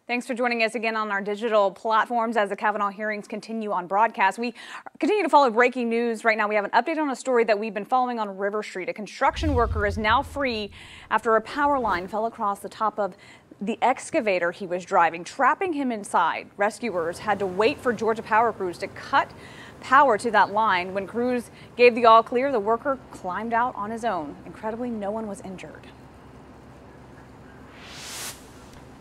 Thanks for joining us again on our digital platforms as the Kavanaugh hearings continue on broadcast. We continue to follow breaking news. Right now, we have an update on a story that we've been following on River Street. A construction worker is now free after a power line fell across the top of the excavator he was driving, trapping him inside. Rescuers had to wait for Georgia Power crews to cut power to that line. When crews gave the all clear, the worker climbed out on his own. Incredibly, no one was injured.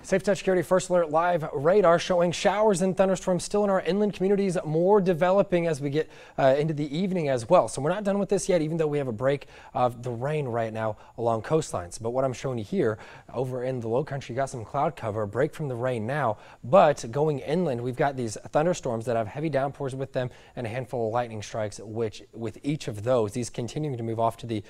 Safe Touch Security First Alert Live radar showing showers and thunderstorms still in our inland communities, more developing as we get into the evening as well. So we're not done with this yet, even though we have a break of the rain right now along coastlines. But what I'm showing you here over in the low country, you got some cloud cover, a break from the rain now. But going inland, we've got these thunderstorms that have heavy downpours with them and a handful of lightning strikes, which with each of those, these continuing to move off to the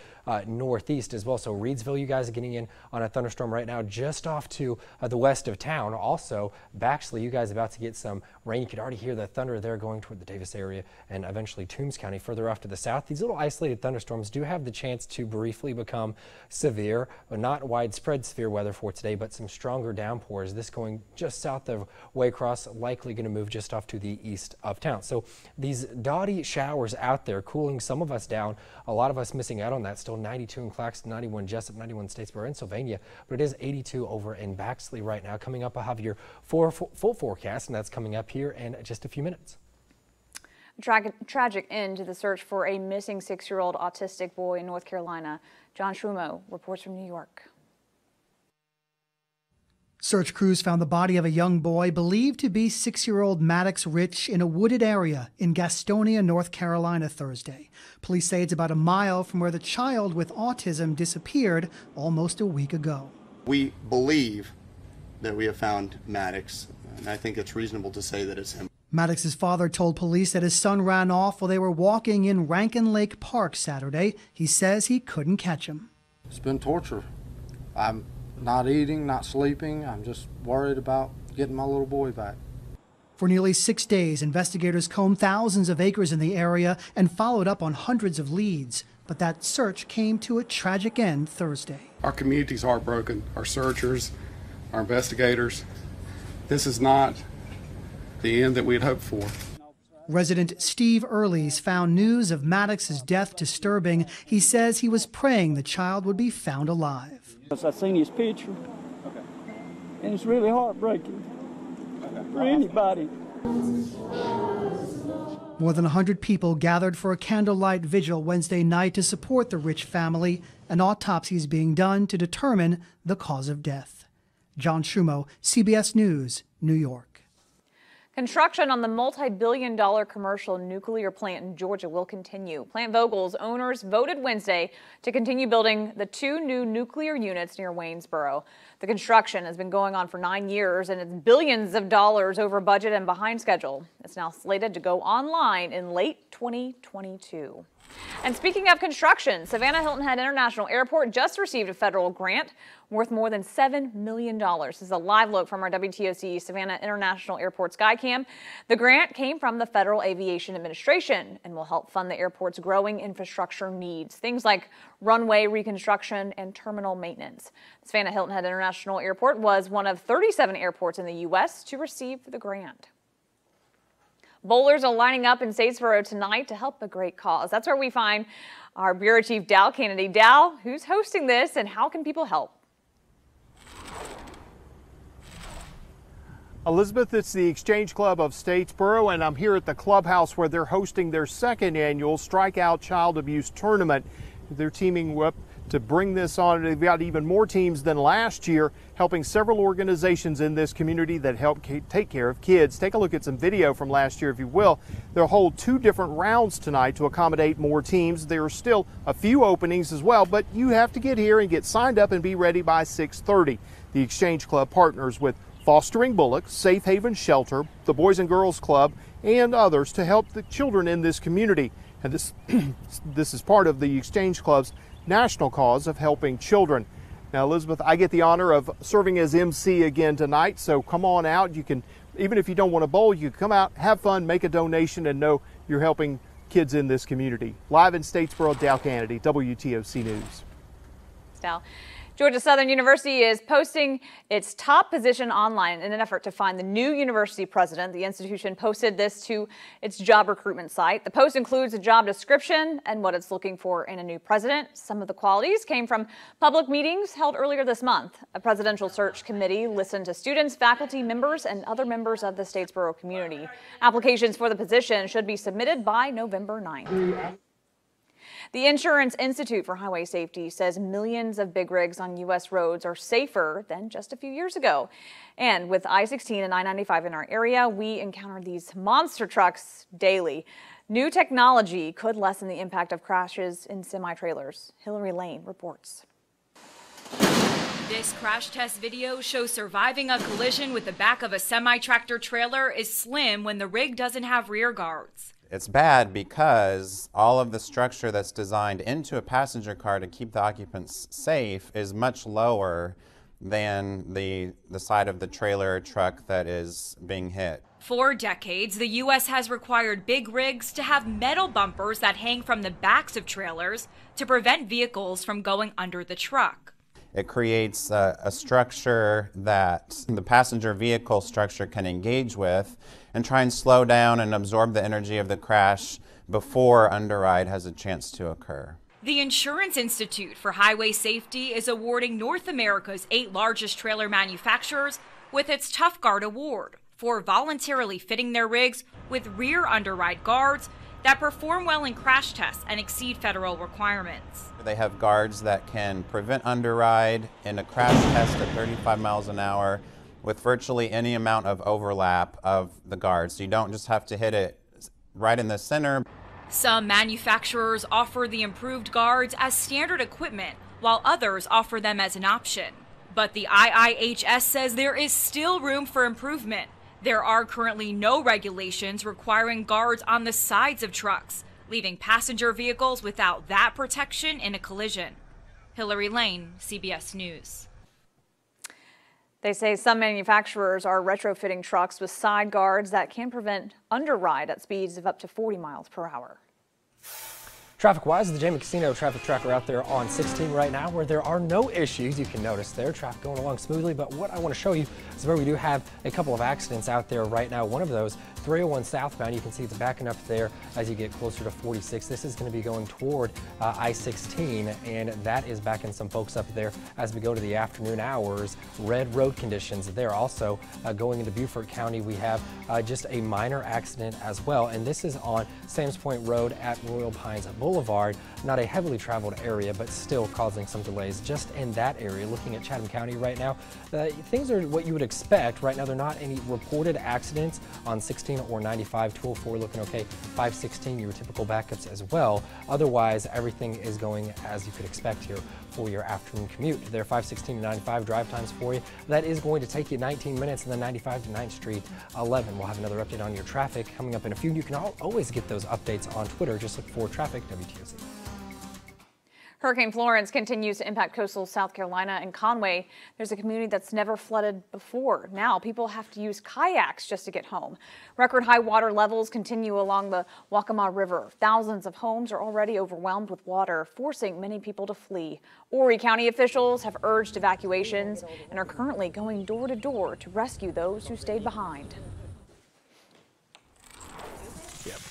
northeast as well. So Reedsville, you guys are getting in on a thunderstorm right now just off to the west of town. Also, Baxley, you guys about to get some rain. You could already hear the thunder there going toward the Davis area and eventually Toombs County further off to the south. These little isolated thunderstorms do have the chance to briefly become severe, but not widespread severe weather for today, but some stronger downpours. This going just south of Waycross, likely going to move just off to the east of town. So these dotty showers out there cooling some of us down, a lot of us missing out on that. Still 92 in Claxton, 91 Jessup, 91 Statesboro and Sylvania, but it is 82 over in Baxley right now. Coming up, I'll have your full forecast, and that's coming up here in just a few minutes. Tragic end to the search for a missing 6-year-old autistic boy in North Carolina. John Schrumo reports from New York. Search crews found the body of a young boy believed to be 6-year-old Maddox Rich in a wooded area in Gastonia, North Carolina Thursday. Police say it's about a mile from where the child with autism disappeared almost a week ago. We believe that we have found Maddox, and I think it's reasonable to say that it's him. Maddox's father told police that his son ran off while they were walking in Rankin Lake Park Saturday. He says he couldn't catch him. It's been torture. I'm not eating, not sleeping. I'm just worried about getting my little boy back. For nearly 6 days, investigators combed thousands of acres in the area and followed up on hundreds of leads. But that search came to a tragic end Thursday. Our community's heartbroken, our searchers, our investigators. This is not the end that we had hoped for. Resident Steve Earleys found news of Maddox's death disturbing. He says he was praying the child would be found alive. I've seen his picture, and it's really heartbreaking for anybody. More than 100 people gathered for a candlelight vigil Wednesday night to support the Rich family. An autopsy is being done to determine the cause of death. John Schrumo, CBS News, New York. Construction on the multi-billion-dollar commercial nuclear plant in Georgia will continue. Plant Vogtle's owners voted Wednesday to continue building the 2 new nuclear units near Waynesboro. The construction has been going on for 9 years, and it's billions of dollars over budget and behind schedule. It's now slated to go online in late 2022. And speaking of construction, Savannah Hilton Head International Airport just received a federal grant worth more than $7 million. This is a live look from our WTOC Savannah International Airport Skycam. The grant came from the Federal Aviation Administration and will help fund the airport's growing infrastructure needs, things like runway reconstruction and terminal maintenance. Savannah Hilton Head International Airport was one of 37 airports in the U.S. to receive the grant. Bowlers are lining up in Statesboro tonight to help a great cause. That's where we find our Bureau Chief Dal Kennedy. Dal, who's hosting this and how can people help? Elizabeth, it's the Exchange Club of Statesboro, and I'm here at the clubhouse where they're hosting their 2nd annual Strikeout Child Abuse Tournament. They're teaming up to bring this on. They've got even more teams than last year, helping several organizations in this community that help take care of kids. Take a look at some video from last year, if you will. They'll hold 2 different rounds tonight to accommodate more teams. There are still a few openings as well, but you have to get here and get signed up and be ready by 6:30. The Exchange Club partners with Fostering Bullock, Safe Haven Shelter, the Boys and Girls Club, and others to help the children in this community. And this is part of the Exchange Club's national cause of helping children. Now, Elizabeth, I get the honor of serving as MC again tonight, so come on out. You can, even if you don't want to bowl, you can come out, have fun, make a donation, and know you're helping kids in this community. Live in Statesboro, Dal Kennedy, WTOC News. Dal. Georgia Southern University is posting its top position online in an effort to find the new university president. The institution posted this to its job recruitment site. The post includes a job description and what it's looking for in a new president. Some of the qualities came from public meetings held earlier this month. A presidential search committee listened to students, faculty members, and other members of the Statesboro community. Applications for the position should be submitted by November 9th. The Insurance Institute for Highway Safety says millions of big rigs on U.S. roads are safer than just a few years ago. And with I-16 and I-95 in our area, we encounter these monster trucks daily. New technology could lessen the impact of crashes in semi-trailers. Hillary Lane reports. This crash test video shows surviving a collision with the back of a semi-tractor trailer is slim when the rig doesn't have rear guards. It's bad because all of the structure that's designed into a passenger car to keep the occupants safe is much lower than the side of the trailer or truck that is being hit. For decades, the U.S. has required big rigs to have metal bumpers that hang from the backs of trailers to prevent vehicles from going under the truck. It creates a structure that the passenger vehicle structure can engage with and try and slow down and absorb the energy of the crash before underride has a chance to occur. The Insurance Institute for Highway Safety is awarding North America's 8 largest trailer manufacturers with its Tough Guard Award for voluntarily fitting their rigs with rear underride guards that perform well in crash tests and exceed federal requirements. They have guards that can prevent underride in a crash test at 35 miles an hour with virtually any amount of overlap of the guards. So you don't just have to hit it right in the center. Some manufacturers offer the improved guards as standard equipment, while others offer them as an option. But the IIHS says there is still room for improvement. There are currently no regulations requiring guards on the sides of trucks, leaving passenger vehicles without that protection in a collision. Hillary Lane, CBS News. They say some manufacturers are retrofitting trucks with side guards that can prevent underride at speeds of up to 40 miles per hour. Traffic-wise, the Jamie Casino traffic tracker out there on 16 right now where there are no issues. You can notice there, traffic going along smoothly. But what I want to show you is where we do have a couple of accidents out there right now. One of those, 301 southbound, you can see it's backing up there as you get closer to 46. This is going to be going toward I-16, and that is backing some folks up there as we go to the afternoon hours. Red road conditions there. Also going into Beaufort County, we have just a minor accident as well, and this is on Sam's Point Road at Royal Pines Boulevard. Not a heavily traveled area, but still causing some delays just in that area. Looking at Chatham County right now, things are what you would expect. Right now, there are not any reported accidents on 16 or 95. 204 looking okay. 516, your typical backups as well. Otherwise, everything is going as you could expect here for your afternoon commute. There are 516 to 95 drive times for you. That is going to take you 19 minutes, and then 95 to 9th Street 11. We'll have another update on your traffic coming up in a few. You can always get those updates on Twitter. Just look for Traffic WTOC. Hurricane Florence continues to impact coastal South Carolina and Conway. There's a community that's never flooded before. Now people have to use kayaks just to get home. Record high water levels continue along the Waccamaw River. Thousands of homes are already overwhelmed with water, forcing many people to flee. Horry County officials have urged evacuations and are currently going door to door to rescue those who stayed behind.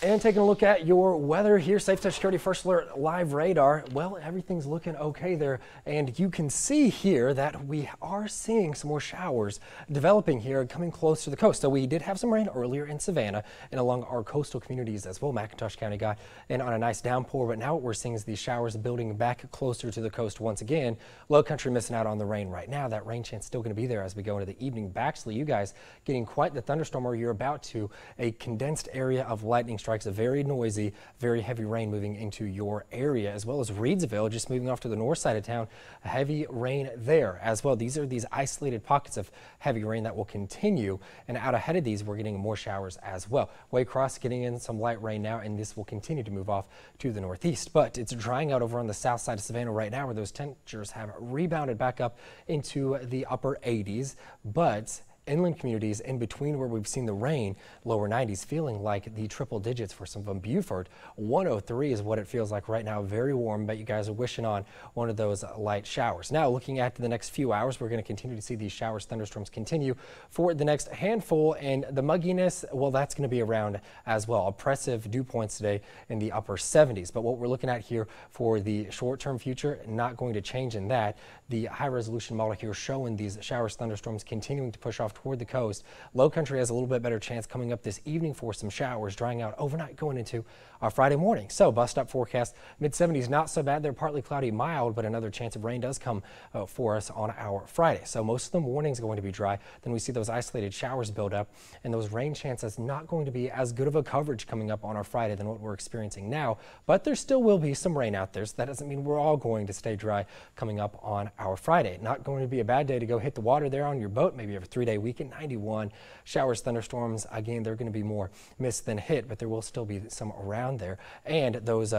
And taking a look at your weather here, Safe Touch Security First Alert Live Radar. Well, everything's looking okay there. And you can see here that we are seeing some more showers developing here, coming close to the coast. So we did have some rain earlier in Savannah and along our coastal communities as well. McIntosh County got in on a nice downpour, but now what we're seeing is these showers building back closer to the coast once again. Low country missing out on the rain right now. That rain chance still going to be there as we go into the evening. Baxley, you guys getting quite the thunderstorm, or you're about to. A condensed area of lightning strikes, a very noisy, very heavy rain moving into your area, as well as Reidsville, just moving off to the north side of town. A heavy rain there as well. These are these isolated pockets of heavy rain that will continue, and out ahead of these, we're getting more showers as well. Waycross getting in some light rain now, and this will continue to move off to the northeast, but it's drying out over on the south side of Savannah right now, where those temperatures have rebounded back up into the upper 80s, but inland communities in between where we've seen the rain, lower 90s, feeling like the triple digits for some of them. Beaufort, 103 is what it feels like right now. Very warm, but you guys are wishing on one of those light showers. Now, looking at the next few hours, we're going to continue to see these showers, thunderstorms continue for the next handful, and the mugginess, well, that's going to be around as well. Oppressive dew points today in the upper 70s, but what we're looking at here for the short-term future, not going to change in that. The high-resolution model here showing these showers, thunderstorms continuing to push off toward the coast. Low country has a little bit better chance coming up this evening for some showers, drying out overnight going into our Friday morning. So bust up forecast, mid-70s, not so bad. They're partly cloudy, mild, but another chance of rain does come for us on our Friday. So most of the morning's going to be dry. Then we see those isolated showers build up, and those rain chances not going to be as good of a coverage coming up on our Friday than what we're experiencing now. But there still will be some rain out there, so that doesn't mean we're all going to stay dry coming up on our Friday. Not going to be a bad day to go hit the water there on your boat. Maybe you have a 3-day weekend. 91 showers, thunderstorms. Again, they're going to be more missed than hit, but there will still be some around there. And those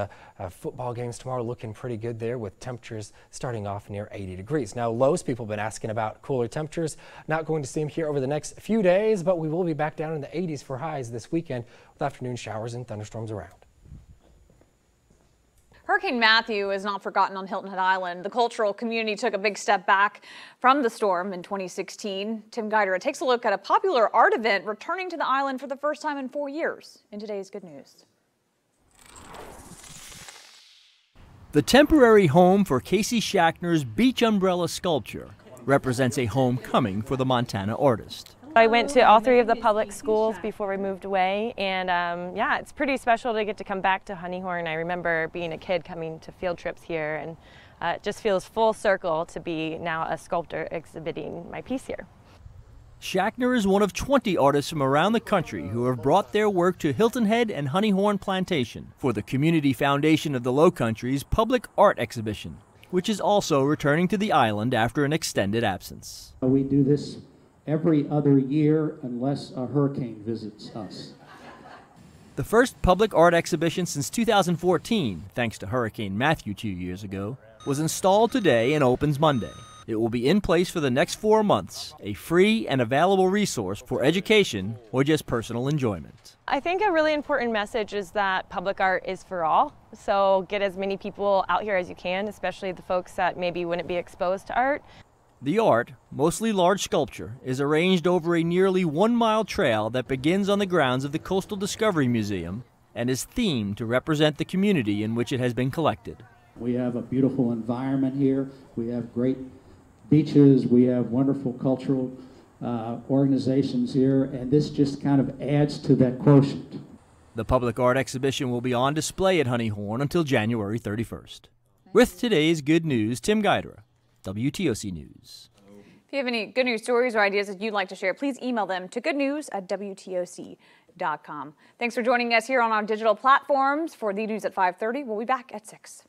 football games tomorrow looking pretty good there, with temperatures starting off near 80 degrees. Now, lows, people have been asking about cooler temperatures. Not going to see them here over the next few days, but we will be back down in the 80s for highs this weekend with afternoon showers and thunderstorms around. Hurricane Matthew is not forgotten on Hilton Head Island. The cultural community took a big step back from the storm in 2016. Tim Guider takes a look at a popular art event returning to the island for the first time in 4 years in today's Good News. The temporary home for Casey Schachner's beach umbrella sculpture represents a homecoming for the Montana artist. I went to all 3 of the public schools before we moved away, and yeah, it's pretty special to get to come back to Honeyhorn. I remember being a kid coming to field trips here, and it just feels full circle to be now a sculptor exhibiting my piece here. Schachner is one of 20 artists from around the country who have brought their work to Hilton Head and Honeyhorn Plantation for the Community Foundation of the Low Country's public art exhibition, which is also returning to the island after an extended absence. We do this every other year unless a hurricane visits us. The first public art exhibition since 2014, thanks to Hurricane Matthew 2 years ago, was installed today and opens Monday. It will be in place for the next 4 months, a free and available resource for education or just personal enjoyment. I think a really important message is that public art is for all. So get as many people out here as you can, especially the folks that maybe wouldn't be exposed to art. The art, mostly large sculpture, is arranged over a nearly 1-mile trail that begins on the grounds of the Coastal Discovery Museum and is themed to represent the community in which it has been collected. We have a beautiful environment here. We have great beaches. We have wonderful cultural organizations here, and this just kind of adds to that quotient. The public art exhibition will be on display at Honeyhorn until January 31st. With today's Good News, Tim Guider, WTOC News. If you have any good news stories or ideas that you'd like to share, please email them to goodnews@wtoc.com. Thanks for joining us here on our digital platforms for the news at 5:30. We'll be back at 6.